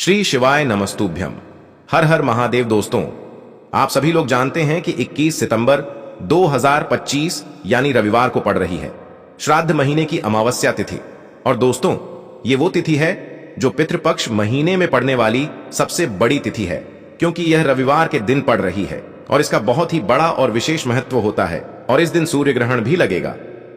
श्री शिवाय नमस्तुभ्यम। हर हर महादेव। दोस्तों, आप सभी लोग जानते हैं कि 21 सितंबर 2025 यानी रविवार को पड़ रही है श्राद्ध महीने की अमावस्या तिथि। और दोस्तों, ये वो तिथि है जो पितृपक्ष महीने में पड़ने वाली सबसे बड़ी तिथि है, क्योंकि यह रविवार के दिन पड़ रही है और इसका बहुत ही बड़ा और विशेष महत्व होता है। और इस दिन सूर्य ग्रहण भी लगेगा।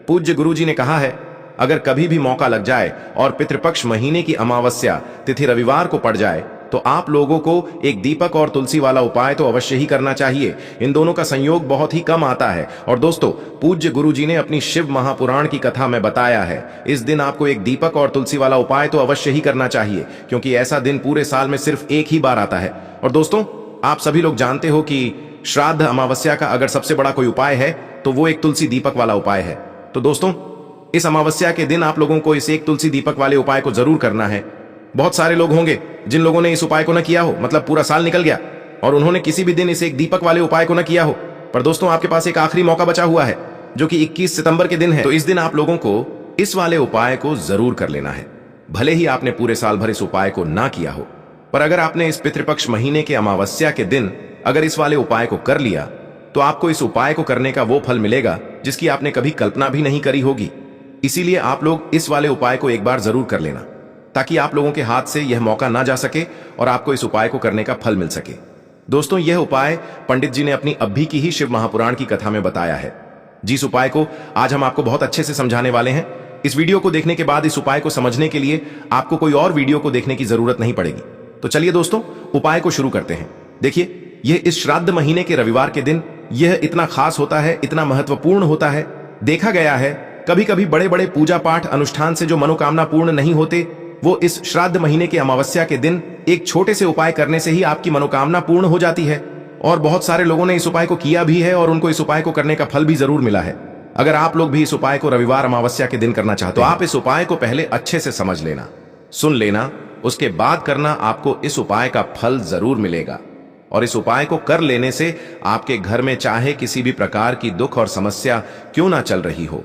पूज्य गुरुजी ने कहा है, अगर कभी भी मौका लग जाए और पितृपक्ष महीने की अमावस्या तिथि रविवार को पड़ जाए तो आप लोगों को एक दीपक और तुलसी वाला उपाय तो अवश्य ही करना चाहिए। इन दोनों का संयोग बहुत ही कम आता है। और दोस्तों, पूज्य गुरुजी ने अपनी शिव महापुराण की कथा में बताया है, इस दिन आपको एक दीपक और तुलसी वाला उपाय तो अवश्य ही करना चाहिए, क्योंकि ऐसा दिन पूरे साल में सिर्फ एक ही बार आता है। और दोस्तों, आप सभी लोग जानते हो कि श्राद्ध अमावस्या का अगर सबसे बड़ा कोई उपाय है तो वो एक तुलसी दीपक वाला उपाय है। तो दोस्तों, इस अमावस्या के दिन आप लोगों को इस एक तुलसी दीपक वाले उपाय को जरूर करना है। बहुत सारे लोग होंगे जिन लोगों ने इस उपाय को न किया हो, मतलब पूरा साल निकल गया और उन्होंने किसी भी दिन इस एक दीपक वाले उपाय को न किया हो। पर दोस्तों, आपके पास एक आखिरी मौका बचा हुआ है जो कि 21 सितंबर के दिन है। तो इस दिन आप लोगों को इस वाले उपाय को जरूर कर लेना है। भले ही आपने पूरे साल भर इस उपाय को ना किया हो, पर अगर आपने इस पितृपक्ष महीने के अमावस्या के दिन अगर इस वाले उपाय को कर लिया तो आपको इस उपाय को करने का वो फल मिलेगा जिसकी आपने कभी कल्पना भी नहीं करी होगी। इसीलिए आप लोग इस वाले उपाय को एक बार जरूर कर लेना, ताकि आप लोगों के हाथ से यह मौका ना जा सके और आपको इस उपाय को करने का फल मिल सके। दोस्तों, यह उपाय पंडित जी ने अपनी अभी की ही शिव महापुराण की कथा में बताया है, जिस उपाय को आज हम आपको बहुत अच्छे से समझाने वाले हैं। इस वीडियो को देखने के बाद इस उपाय को समझने के लिए आपको कोई और वीडियो को देखने की जरूरत नहीं पड़ेगी। तो चलिए दोस्तों, उपाय को शुरू करते हैं। देखिए, यह इस श्राद्ध महीने के रविवार के दिन यह इतना खास होता है, इतना महत्वपूर्ण होता है। देखा गया है कभी कभी बड़े बड़े पूजा पाठ अनुष्ठान से जो मनोकामना पूर्ण नहीं होते, वो इस श्राद्ध महीने के अमावस्या के दिन एक छोटे से उपाय करने से ही आपकी मनोकामना पूर्ण हो जाती है। और बहुत सारे लोगों ने इस उपाय को किया भी है और उनको इस उपाय को करने का फल भी जरूर मिला है। अगर आप लोग भी इस उपाय को रविवार अमावस्या के दिन करना चाहते हो तो आप इस उपाय को पहले अच्छे से समझ लेना, सुन लेना, उसके बाद करना। आपको इस उपाय का फल जरूर मिलेगा। और इस उपाय को कर लेने से आपके घर में चाहे किसी भी प्रकार की दुख और समस्या क्यों ना चल रही हो,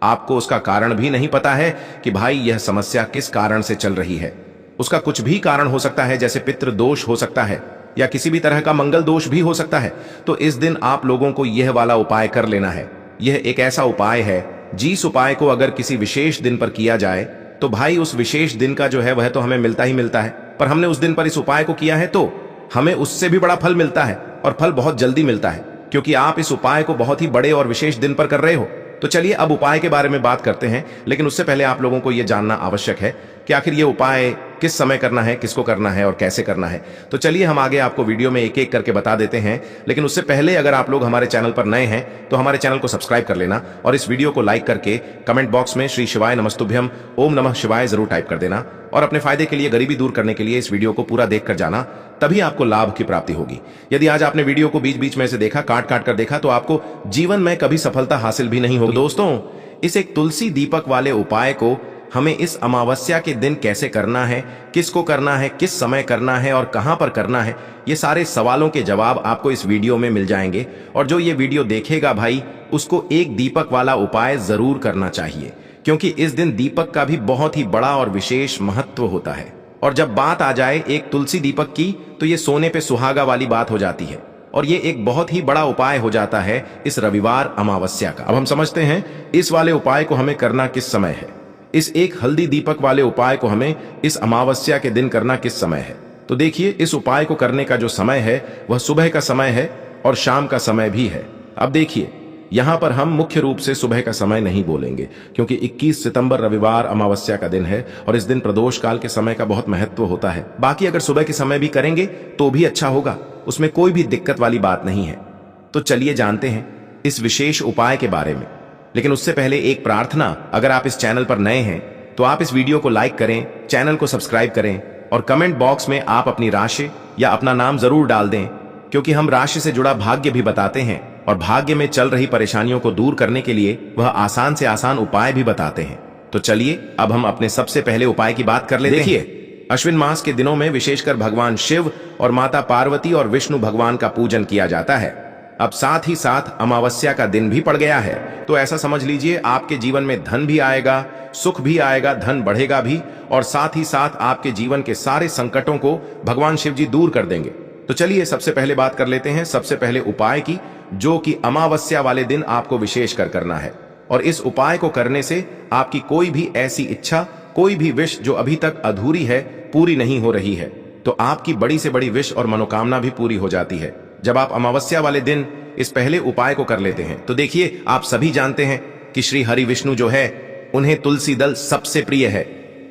आपको उसका कारण भी नहीं पता है कि भाई यह समस्या किस कारण से चल रही है। उसका कुछ भी कारण हो सकता है, जैसे पितृ दोष हो सकता है या किसी भी तरह का मंगल दोष भी हो सकता है। तो इस दिन आप लोगों को यह वाला उपाय कर लेना है। यह एक ऐसा उपाय है जिस उपाय को अगर किसी विशेष दिन पर किया जाए तो भाई उस विशेष दिन का जो है वह तो हमें मिलता ही मिलता है, पर हमने उस दिन पर इस उपाय को किया है तो हमें उससे भी बड़ा फल मिलता है और फल बहुत जल्दी मिलता है, क्योंकि आप इस उपाय को बहुत ही बड़े और विशेष दिन पर कर रहे हो। तो चलिए अब उपाय के बारे में बात करते हैं, लेकिन उससे पहले आप लोगों को यह जानना आवश्यक है कि आखिर ये उपाय किस समय करना है, किसको करना है और कैसे करना है। तो चलिए हम आगे आपको वीडियो में एक एक करके बता देते हैं। लेकिन उससे पहले अगर आप लोग हमारे चैनल पर नए हैं तो हमारे चैनल को सब्सक्राइब कर लेना और इस वीडियो को लाइक करके कमेंट बॉक्स में श्री शिवाय नमस्तुभ्यम ओम नमः शिवाय जरूर टाइप कर देना। और अपने फायदे के लिए, गरीबी दूर करने के लिए इस वीडियो को पूरा देखकर जाना, तभी आपको लाभ की प्राप्ति होगी। यदि आज आपने वीडियो को बीच बीच में से देखा, काट काट कर देखा, तो आपको जीवन में कभी सफलता हासिल भी नहीं होगी। तो दोस्तों, इस एक तुलसी दीपक वाले उपाय को हमें इस अमावस्या के दिन कैसे करना है, किसको करना है, किस समय करना है और कहां पर करना है, ये सारे सवालों के जवाब आपको इस वीडियो में मिल जाएंगे। और जो ये वीडियो देखेगा भाई, उसको एक दीपक वाला उपाय जरूर करना चाहिए, क्योंकि इस दिन दीपक का भी बहुत ही बड़ा और विशेष महत्व होता है। और जब बात आ जाए एक तुलसी दीपक की, तो ये सोने पे सुहागा वाली बात हो जाती है और ये एक बहुत ही बड़ा उपाय हो जाता है इस रविवार अमावस्या का। अब हम समझते हैं इस वाले उपाय को हमें करना किस समय है। इस एक हल्दी दीपक वाले उपाय को हमें इस अमावस्या के दिन करना किस समय है। तो देखिए, इस उपाय को करने का जो समय है वह सुबह का समय है और शाम का समय भी है। अब देखिए, यहां पर हम मुख्य रूप से सुबह का समय नहीं बोलेंगे, क्योंकि 21 सितंबर रविवार अमावस्या का दिन है और इस दिन प्रदोष काल के समय का बहुत महत्व होता है। बाकी अगर सुबह के समय भी करेंगे तो भी अच्छा होगा, उसमें कोई भी दिक्कत वाली बात नहीं है। तो चलिए जानते हैं इस विशेष उपाय के बारे में। लेकिन उससे पहले एक प्रार्थना, अगर आप इस चैनल पर नए हैं तो आप इस वीडियो को लाइक करें, चैनल को सब्सक्राइब करें और कमेंट बॉक्स में आप अपनी राशि या अपना नाम जरूर डाल दें, क्योंकि हम राशि से जुड़ा भाग्य भी बताते हैं और भाग्य में चल रही परेशानियों को दूर करने के लिए वह आसान से आसान उपाय भी बताते हैं। तो चलिए अब हम अपने सबसे पहले उपाय की बात कर लेते हैं। देखिए, अश्विन मास के दिनों में विशेषकर भगवान शिव और माता पार्वती और विष्णु भगवान का पूजन किया जाता है। अब साथ ही साथ अमावस्या का दिन भी पड़ गया है, तो ऐसा समझ लीजिए आपके जीवन में धन भी आएगा, सुख भी आएगा, धन बढ़ेगा भी, और साथ ही साथ आपके जीवन के सारे संकटों को भगवान शिव जी दूर कर देंगे। तो चलिए सबसे पहले बात कर लेते हैं सबसे पहले उपाय की, जो कि अमावस्या वाले दिन आपको विशेष कर करना है। और इस उपाय को करने से आपकी कोई भी ऐसी इच्छा, कोई भी विश जो अभी तक अधूरी है, पूरी नहीं हो रही है, तो आपकी बड़ी से बड़ी विश और मनोकामना भी पूरी हो जाती है जब आप अमावस्या वाले दिन इस पहले उपाय को कर लेते हैं। तो देखिए, आप सभी जानते हैं कि श्री हरि विष्णु जो है, उन्हें तुलसी दल सबसे प्रिय है।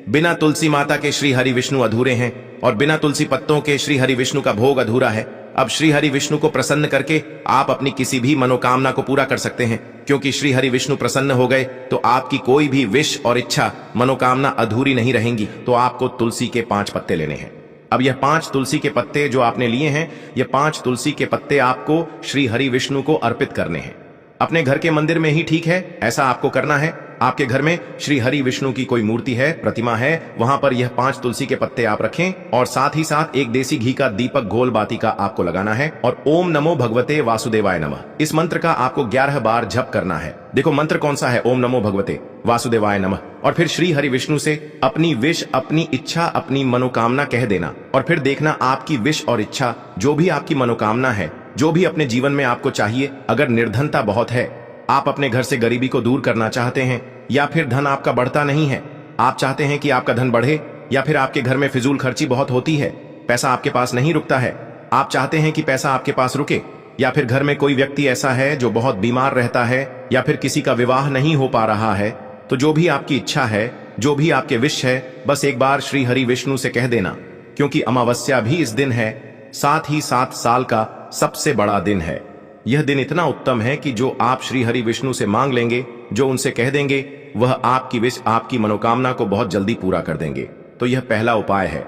बिना तुलसी माता के श्री हरि विष्णु अधूरे हैं, और बिना तुलसी पत्तों के श्री हरि विष्णु का भोग अधूरा है। अब श्री हरि विष्णु को प्रसन्न करके आप अपनी किसी भी मनोकामना को पूरा कर सकते हैं, क्योंकि श्री हरि विष्णु प्रसन्न हो गए तो आपकी कोई भी विश और इच्छा, मनोकामना अधूरी नहीं रहेंगी। तो आपको तुलसी के 5 पत्ते लेने हैं। अब यह 5 तुलसी के पत्ते जो आपने लिए हैं, ये 5 तुलसी के पत्ते आपको श्री हरि विष्णु को अर्पित करने हैं। अपने घर के मंदिर में ही ठीक है, ऐसा आपको करना है। आपके घर में श्री हरि विष्णु की कोई मूर्ति है, प्रतिमा है, वहां पर यह 5 तुलसी के पत्ते आप रखें, और साथ ही साथ एक देसी घी का दीपक घोल बाती का आपको लगाना है, और ओम नमो भगवते वासुदेवाय नमः, इस मंत्र का आपको 11 बार जप करना है। देखो मंत्र कौन सा है, ओम नमो भगवते वासुदेवाय नमः। और फिर श्री हरि विष्णु से अपनी विश, अपनी इच्छा, अपनी मनोकामना कह देना, और फिर देखना आपकी विश और इच्छा, जो भी आपकी मनोकामना है, जो भी अपने जीवन में आपको चाहिए। अगर निर्धनता बहुत है, आप अपने घर से गरीबी को दूर करना चाहते हैं, या फिर धन आपका बढ़ता नहीं है, आप चाहते हैं कि आपका धन बढ़े, या फिर आपके घर में फिजूल खर्ची बहुत होती है, पैसा आपके पास नहीं रुकता है, आप चाहते हैं कि पैसा आपके पास रुके, या फिर घर में कोई व्यक्ति ऐसा है जो बहुत बीमार रहता है, या फिर किसी का विवाह नहीं हो पा रहा है, तो जो भी आपकी इच्छा है, जो भी आपके विश है, बस एक बार श्री हरि विष्णु से कह देना, क्योंकि अमावस्या भी इस दिन है, साथ ही साथ साल का सबसे बड़ा दिन है। यह दिन इतना उत्तम है कि जो आप श्री हरि विष्णु से मांग लेंगे, जो उनसे कह देंगे, वह आपकी विश, आपकी मनोकामना को बहुत जल्दी पूरा कर देंगे। तो यह पहला उपाय है।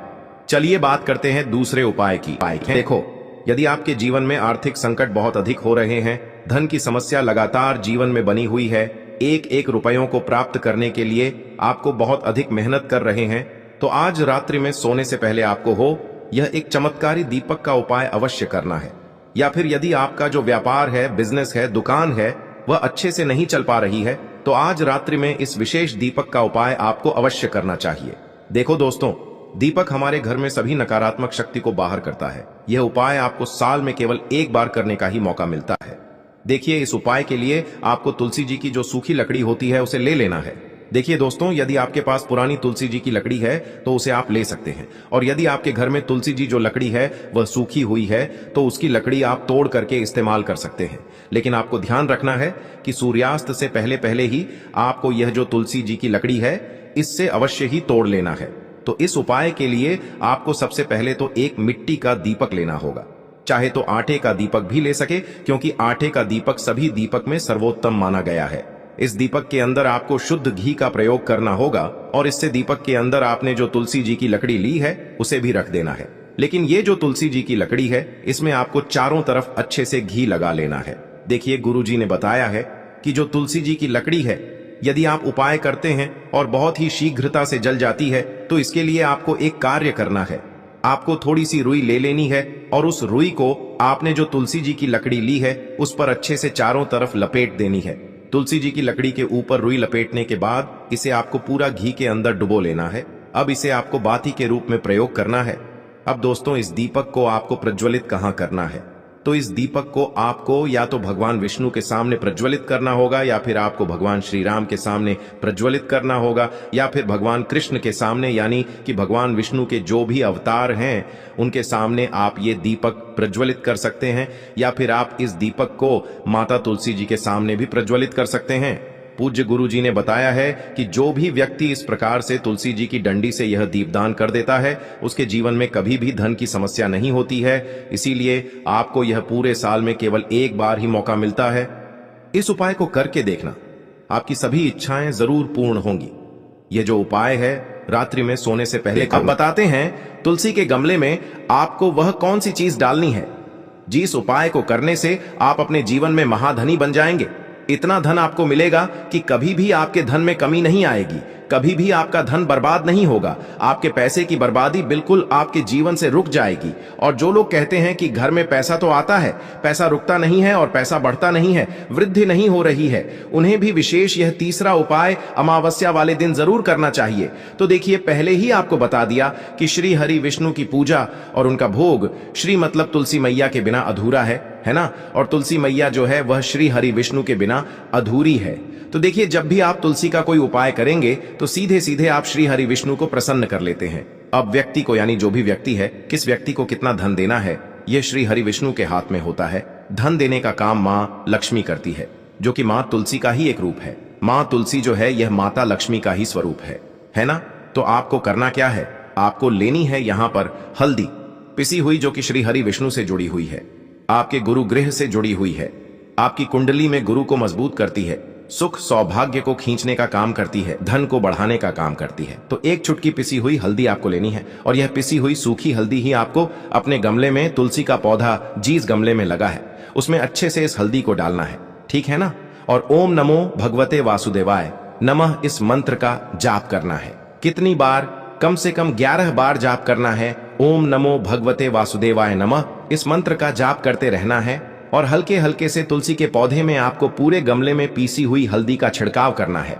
चलिए बात करते हैं दूसरे उपाय की। देखो, यदि आपके जीवन में आर्थिक संकट बहुत अधिक हो रहे हैं, धन की समस्या लगातार जीवन में बनी हुई है, एक एक रुपयों को प्राप्त करने के लिए आपको बहुत अधिक मेहनत कर रहे हैं, तो आज रात्रि में सोने से पहले आपको हो यह एक चमत्कारी दीपक का उपाय अवश्य करना है। या फिर यदि आपका जो व्यापार है, बिजनेस है, दुकान है, वह अच्छे से नहीं चल पा रही है, तो आज रात्रि में इस विशेष दीपक का उपाय आपको अवश्य करना चाहिए। देखो दोस्तों, दीपक हमारे घर में सभी नकारात्मक शक्ति को बाहर करता है। यह उपाय आपको साल में केवल एक बार करने का ही मौका मिलता है। देखिए, इस उपाय के लिए आपको तुलसी जी की जो सूखी लकड़ी होती है, उसे ले लेना है। देखिए दोस्तों, यदि आपके पास पुरानी तुलसी जी की लकड़ी है तो उसे आप ले सकते हैं, और यदि आपके घर में तुलसी जी जो लकड़ी है वह सूखी हुई है, तो उसकी लकड़ी आप तोड़ करके इस्तेमाल कर सकते हैं। लेकिन आपको ध्यान रखना है कि सूर्यास्त से पहले पहले ही आपको यह जो तुलसी जी की लकड़ी है, इससे अवश्य ही तोड़ लेना है। तो इस उपाय के लिए आपको सबसे पहले तो एक मिट्टी का दीपक लेना होगा, चाहे तो आटे का दीपक भी ले सके, क्योंकि आटे का दीपक सभी दीपक में सर्वोत्तम माना गया है। इस दीपक के अंदर आपको शुद्ध घी का प्रयोग करना होगा, और इससे दीपक के अंदर आपने जो तुलसी जी की लकड़ी ली है उसे भी रख देना है। लेकिन ये जो तुलसी जी की लकड़ी है, इसमें आपको चारों तरफ अच्छे से घी लगा लेना है। देखिए, गुरु जी ने बताया है कि जो तुलसी जी की लकड़ी है, यदि आप उपाय करते हैं और बहुत ही शीघ्रता से जल जाती है, तो इसके लिए आपको एक कार्य करना है। आपको थोड़ी सी रुई ले लेनी है, और उस रुई को आपने जो तुलसी जी की लकड़ी ली है उस पर अच्छे से चारों तरफ लपेट देनी है। तुलसी जी की लकड़ी के ऊपर रुई लपेटने के बाद इसे आपको पूरा घी के अंदर डुबो लेना है। अब इसे आपको बाती के रूप में प्रयोग करना है। अब दोस्तों, इस दीपक को आपको प्रज्वलित कहाँ करना है? तो इस दीपक को आपको या तो भगवान विष्णु के सामने प्रज्वलित करना होगा, या फिर आपको भगवान श्री राम के सामने प्रज्वलित करना होगा, या फिर भगवान कृष्ण के सामने, यानी कि भगवान विष्णु के जो भी अवतार हैं उनके सामने आप ये दीपक प्रज्वलित कर सकते हैं, या फिर आप इस दीपक को माता तुलसी जी के सामने भी प्रज्वलित कर सकते हैं। पूज्य गुरु जी ने बताया है कि जो भी व्यक्ति इस प्रकार से तुलसी जी की डंडी से यह दीपदान कर देता है, उसके जीवन में कभी भी धन की समस्या नहीं होती है। इसीलिए आपको यह पूरे साल में केवल एक बार ही मौका मिलता है। इस उपाय को करके देखना, आपकी सभी इच्छाएं जरूर पूर्ण होंगी। यह जो उपाय है रात्रि में सोने से पहले। अब बताते हैं तुलसी के गमले में आपको वह कौन सी चीज डालनी है जिस उपाय को करने से आप अपने जीवन में महाधनी बन जाएंगे। इतना धन आपको मिलेगा कि कभी भी आपके धन में कमी नहीं आएगी, कभी भी आपका धन बर्बाद नहीं होगा। आपके पैसे की बर्बादी बिल्कुल आपके जीवन से रुक जाएगी। और जो लोग कहते हैं कि घर में पैसा तो आता है, पैसा रुकता नहीं है और पैसा बढ़ता नहीं है, वृद्धि नहीं हो रही है, उन्हें भी विशेष यह तीसरा उपाय अमावस्या वाले दिन जरूर करना चाहिए। तो देखिए, पहले ही आपको बता दिया कि श्री हरि विष्णु की पूजा और उनका भोग, श्री मतलब तुलसी मैया के बिना अधूरा है ना। और तुलसी मैया जो है वह श्री हरि विष्णु के बिना अधूरी है। तो देखिए, जब भी आप तुलसी का कोई उपाय करेंगे तो सीधे सीधे आप श्री हरि विष्णु को प्रसन्न कर लेते हैं। अब व्यक्ति को, यानी जो भी व्यक्ति है, किस व्यक्ति को कितना धन देना है, यह श्री हरि विष्णु के हाथ में होता है। धन देने का काम माँ लक्ष्मी करती है, जो कि माँ तुलसी का ही एक रूप है। माँ तुलसी जो है यह माता लक्ष्मी का ही स्वरूप है ना। तो आपको करना क्या है, आपको लेनी है यहाँ पर हल्दी पिसी हुई, जो कि श्री हरि विष्णु से जुड़ी हुई है, आपके गुरु गृह से जुड़ी हुई है, आपकी कुंडली में गुरु को मजबूत करती है, सुख सौभाग्य को खींचने का काम करती है, धन को बढ़ाने का काम करती है। तो एक चुटकी पिसी हुई हल्दी आपको लेनी है और यह पिसी हुई सूखी हल्दी ही आपको अपने गमले में, तुलसी का पौधा जिस गमले में लगा है उसमें अच्छे से इस हल्दी को डालना है, ठीक है ना। और ओम नमो भगवते वासुदेवाय नमः इस मंत्र का जाप करना है। कितनी बार, कम से कम 11 बार जाप करना है। ओम नमो भगवते वासुदेवाय नमः इस मंत्र का जाप करते रहना है। और हल्के हल्के से तुलसी के पौधे में आपको पूरे गमले में पीसी हुई हल्दी का छिड़काव करना है।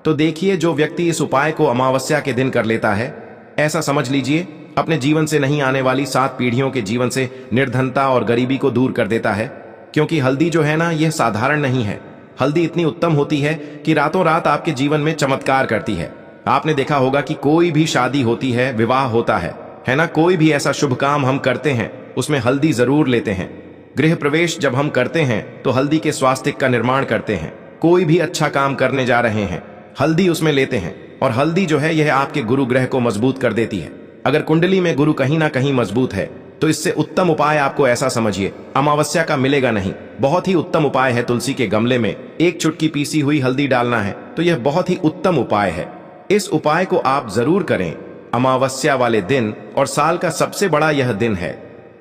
तो देखिए, जो व्यक्ति इस उपाय को अमावस्या के दिन कर लेता है, ऐसा समझ लीजिए अपने जीवन से नहीं आने वाली 7 पीढ़ियों के जीवन से निर्धनता और गरीबी को दूर कर देता है। क्योंकि हल्दी जो है ना, यह साधारण नहीं है। हल्दी इतनी उत्तम होती है कि रातों रात आपके जीवन में चमत्कार करती है। आपने देखा होगा कि कोई भी शादी होती है, विवाह होता है ना, कोई भी ऐसा शुभ काम हम करते हैं उसमें हल्दी जरूर लेते हैं। गृह प्रवेश जब हम करते हैं तो हल्दी के स्वास्तिक का निर्माण करते हैं। कोई भी अच्छा काम करने जा रहे हैं, हल्दी उसमें लेते हैं। और हल्दी जो है यह आपके गुरु ग्रह को मजबूत कर देती है। अगर कुंडली में गुरु कहीं ना कहीं मजबूत है तो इससे उत्तम उपाय आपको ऐसा समझिए अमावस्या का मिलेगा नहीं। बहुत ही उत्तम उपाय है, तुलसी के गमले में एक चुटकी पीसी हुई हल्दी डालना है। तो यह बहुत ही उत्तम उपाय है। इस उपाय को आप जरूर करें अमावस्या वाले दिन, और साल का सबसे बड़ा यह दिन है।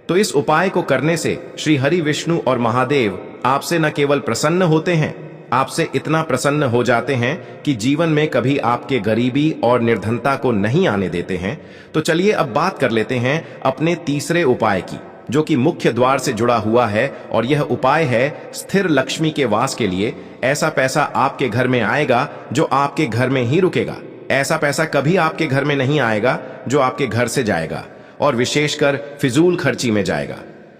तो इस उपाय को करने से श्री हरि विष्णु और महादेव आपसे न केवल प्रसन्न होते हैं, आपसे इतना प्रसन्न हो जाते हैं कि जीवन में कभी आपके गरीबी और निर्धनता को नहीं आने देते हैं। तो चलिए अब बात कर लेते हैं अपने तीसरे उपाय की, जो कि मुख्य द्वार से जुड़ा हुआ है। और यह उपाय है स्थिर लक्ष्मी के वास के लिए। ऐसा पैसा आपके घर में आएगा जो आपके घर में ही रुकेगा। ऐसा पैसा कभी आपके घर में नहीं आएगा जो आपके घर से जाएगा, और विशेषकर फिजूल खर्ची में जाएगा।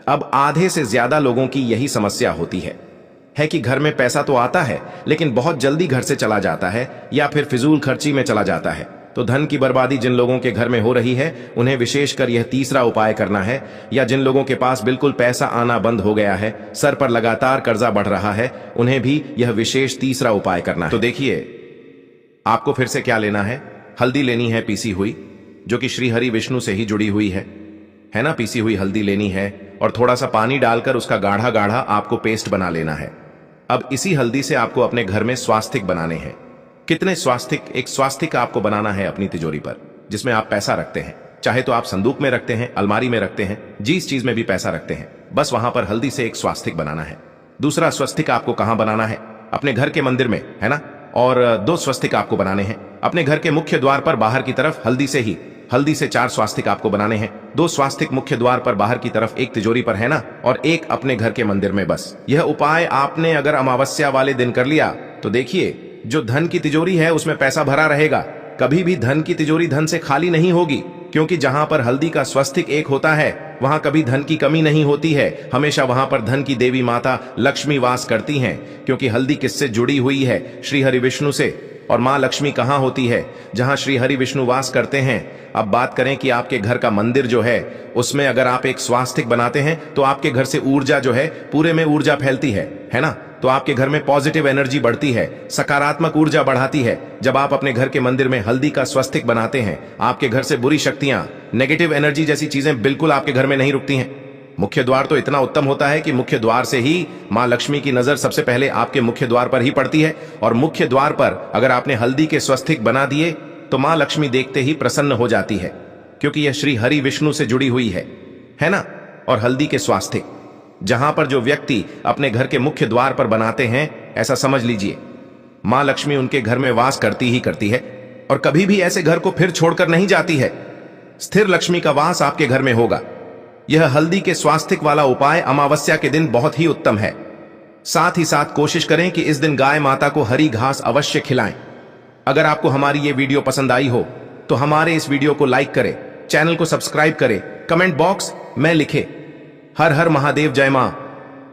अब आधे से ज्यादा लोगों की यही समस्या होती है कि घर में पैसा तो आता है लेकिन बहुत जल्दी घर से चला जाता है या फिर फिजूल खर्ची में चला जाता है। तो धन की बर्बादी जिन लोगों के घर में हो रही है उन्हें विशेषकर यह तीसरा उपाय करना है। या जिन लोगों के पास बिल्कुल पैसा आना बंद हो गया है, सर पर लगातार कर्जा बढ़ रहा है, उन्हें भी यह विशेष तीसरा उपाय करना है। तो देखिए, आपको फिर से क्या लेना है, हल्दी लेनी है पीसी हुई, जो कि श्री हरि विष्णु से ही जुड़ी हुई है ना। पीसी हुई हल्दी लेनी है और थोड़ा सा पानी डालकर उसका गाढ़ा गाढ़ा आपको पेस्ट बना लेना है। अब इसी हल्दी से आपको अपने घर में स्वास्तिक बनाने हैं। कितने स्वास्तिक? एक स्वास्तिक आपको बनाना है अपनी तिजोरी पर, जिसमें आप पैसा रखते हैं। चाहे तो आप संदूक में रखते हैं, अलमारी में रखते हैं, जिस चीज में भी पैसा रखते हैं, बस वहां पर हल्दी से एक स्वास्तिक बनाना है। दूसरा स्वस्तिक आपको कहां बनाना है? अपने घर के मंदिर में, है ना। और 2 स्वस्तिक आपको बनाने हैं अपने घर के मुख्य द्वार पर बाहर की तरफ। हल्दी से 4 स्वास्तिक आपको बनाने हैं। 2 स्वास्तिक मुख्य द्वार पर बाहर की तरफ, एक तिजोरी पर, है ना, और एक अपने घर के मंदिर में। बस यह उपाय आपने अगर अमावस्या वाले दिन कर लिया तो देखिए, जो धन की तिजोरी है उसमें पैसा भरा रहेगा। कभी भी धन की तिजोरी धन से खाली नहीं होगी, क्योंकि जहां पर हल्दी का स्वस्तिक एक होता है वहां कभी धन की कमी नहीं होती है। हमेशा वहां पर धन की देवी माता लक्ष्मी वास करती हैं, क्योंकि हल्दी किससे जुड़ी हुई है? श्री हरि विष्णु से। और मां लक्ष्मी कहां होती है? जहां श्री हरि विष्णु वास करते हैं। अब बात करें कि आपके घर का मंदिर जो है उसमें अगर आप एक स्वास्तिक बनाते हैं तो आपके घर से ऊर्जा जो है, पूरे में ऊर्जा फैलती है ना। तो आपके घर में पॉजिटिव एनर्जी बढ़ती है, सकारात्मक ऊर्जा बढ़ाती है। जब आप अपने घर के मंदिर में हल्दी का स्वस्तिक बनाते हैं, आपके घर से बुरी शक्तियां, नेगेटिव एनर्जी जैसी चीजें बिल्कुल आपके घर में नहीं रुकती हैं। मुख्य द्वार तो इतना उत्तम होता है कि मुख्य द्वार से ही मां लक्ष्मी की नजर सबसे पहले आपके मुख्य द्वार पर ही पड़ती है। और मुख्य द्वार पर अगर आपने हल्दी के स्वस्तिक बना दिए तो मां लक्ष्मी देखते ही प्रसन्न हो जाती है, क्योंकि यह श्री हरि विष्णु से जुड़ी हुई है ना। और हल्दी के स्वास्तिक जहां पर जो व्यक्ति अपने घर के मुख्य द्वार पर बनाते हैं, ऐसा समझ लीजिए मां लक्ष्मी उनके घर में वास करती ही करती है। और कभी भी ऐसे घर को फिर छोड़कर नहीं जाती है। स्थिर लक्ष्मी का वास आपके घर में होगा। यह हल्दी के स्वास्थ्य वाला उपाय अमावस्या के दिन बहुत ही उत्तम है। साथ ही साथ कोशिश करें कि इस दिन गाय माता को हरी घास अवश्य खिलाएं। अगर आपको हमारी ये वीडियो पसंद आई हो तो हमारे इस वीडियो को लाइक करें, चैनल को सब्सक्राइब करें, कमेंट बॉक्स में लिखें हर हर महादेव, जय मां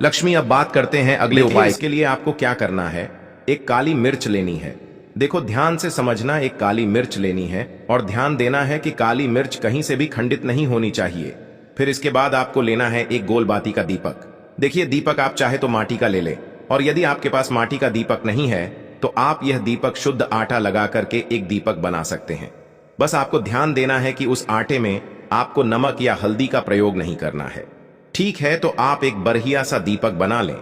लक्ष्मी। अब बात करते हैं अगले उपाय। इसके लिए आपको क्या करना है, एक काली मिर्च लेनी है। देखो ध्यान से समझना, एक काली मिर्च लेनी है और ध्यान देना है कि काली मिर्च कहीं से भी खंडित नहीं होनी चाहिए। फिर इसके बाद आपको लेना है एक गोल बाती का दीपक। देखिए दीपक आप चाहे तो माटी का ले ले, और यदि आपके पास माटी का दीपक नहीं है तो आप यह दीपक शुद्ध आटा लगा करके एक दीपक बना सकते हैं। बस आपको ध्यान देना है कि उस आटे में आपको नमक या हल्दी का प्रयोग नहीं करना है। ठीक है, तो आप एक बढ़िया सा दीपक बना लें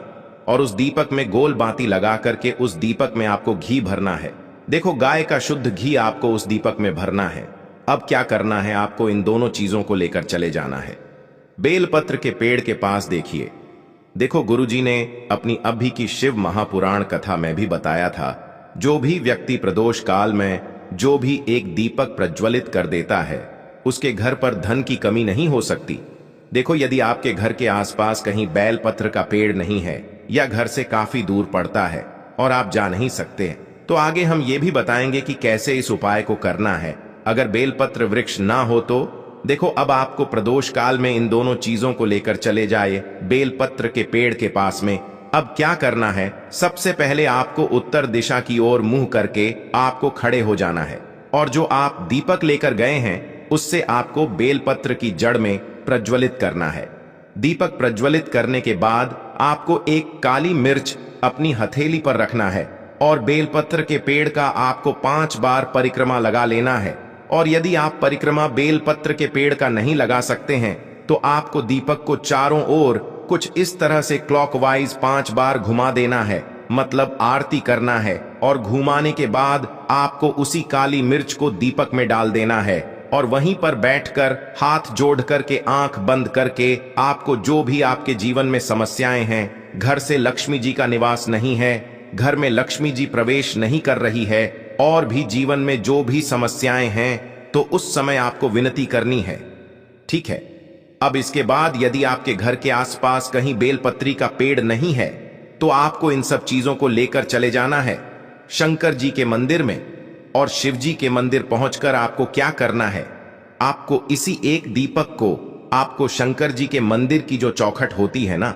और उस दीपक में गोल बाती लगा करके उस दीपक में आपको घी भरना है। देखो गाय का शुद्ध घी आपको उस दीपक में भरना है। अब क्या करना है, आपको इन दोनों चीजों को लेकर चले जाना है। बेलपत्र के पेड़ के पास देखिए, देखो गुरुजी ने अपनी अभी की शिव महापुराण कथा में भी बताया था, जो भी व्यक्ति प्रदोष काल में जो भी एक दीपक प्रज्वलित कर देता है उसके घर पर धन की कमी नहीं हो सकती। देखो यदि आपके घर के आसपास कहीं बेलपत्र का पेड़ नहीं है या घर से काफी दूर पड़ता है और आप जा नहीं सकते, तो आगे हम ये भी बताएंगे कि कैसे इस उपाय को करना है। अगर बेलपत्र वृक्ष ना हो तो देखो अब आपको प्रदोष काल में इन दोनों चीजों को लेकर चले जाए बेलपत्र के पेड़ के पास में। अब क्या करना है, सबसे पहले आपको उत्तर दिशा की ओर मुंह करके आपको खड़े हो जाना है और जो आप दीपक लेकर गए हैं उससे आपको बेलपत्र की जड़ में प्रज्वलित करना है। दीपक प्रज्वलित करने के बाद आपको एक काली मिर्च अपनी हथेली पर रखना है और बेलपत्र के पेड़ का आपको 5 बार परिक्रमा लगा लेना है। और यदि आप परिक्रमा बेलपत्र के पेड़ का नहीं लगा सकते हैं तो आपको दीपक को चारों ओर कुछ इस तरह से क्लॉकवाइज 5 बार घुमा देना है, मतलब आरती करना है। और घुमाने के बाद आपको उसी काली मिर्च को दीपक में डाल देना है और वहीं पर बैठकर हाथ जोड़ करके आंख बंद करके आपको जो भी आपके जीवन में समस्याएं हैं, घर से लक्ष्मी जी का निवास नहीं है, घर में लक्ष्मी जी प्रवेश नहीं कर रही है, और भी जीवन में जो भी समस्याएं हैं, तो उस समय आपको विनती करनी है। ठीक है, अब इसके बाद यदि आपके घर के आसपास कहीं बेलपत्री का पेड़ नहीं है तो आपको इन सब चीजों को लेकर चले जाना है शंकर जी के मंदिर में। और शिव जी के मंदिर पहुंचकर आपको क्या करना है, आपको इसी एक दीपक को आपको शंकर जी के मंदिर की जो चौखट होती है ना,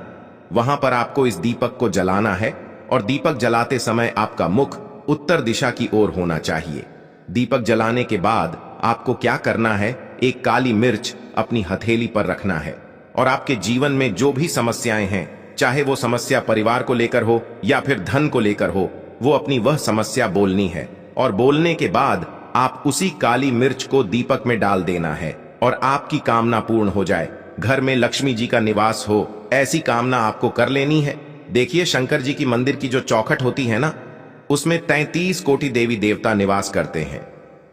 वहां पर आपको इस दीपक को जलाना है। और दीपक जलाते समय आपका मुख उत्तर दिशा की ओर होना चाहिए। दीपक जलाने के बाद आपको क्या करना है, एक काली मिर्च अपनी हथेली पर रखना है और आपके जीवन में जो भी समस्याएं हैं, चाहे वो समस्या परिवार को लेकर हो या फिर धन को लेकर हो, वो अपनी वह समस्या बोलनी है। और बोलने के बाद आप उसी काली मिर्च को दीपक में डाल देना है और आपकी कामना पूर्ण हो जाए, घर में लक्ष्मी जी का निवास हो, ऐसी कामना आपको कर लेनी है। देखिए शंकर जी की मंदिर की जो चौखट होती है ना, उसमें 33 कोटि देवी देवता निवास करते हैं।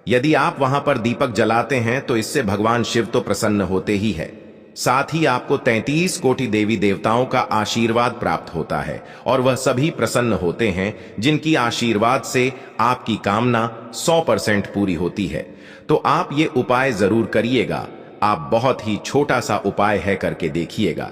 यदि आप वहां पर दीपक जलाते हैं तो इससे भगवान शिव तो प्रसन्न होते ही है, साथ ही आपको 33 कोटि देवी देवताओं का आशीर्वाद प्राप्त होता है और वह सभी प्रसन्न होते हैं जिनकी आशीर्वाद से आपकी कामना 100% पूरी होती है। तो आप ये उपाय जरूर करिएगा। आप बहुत ही छोटा सा उपाय है, करके देखिएगा।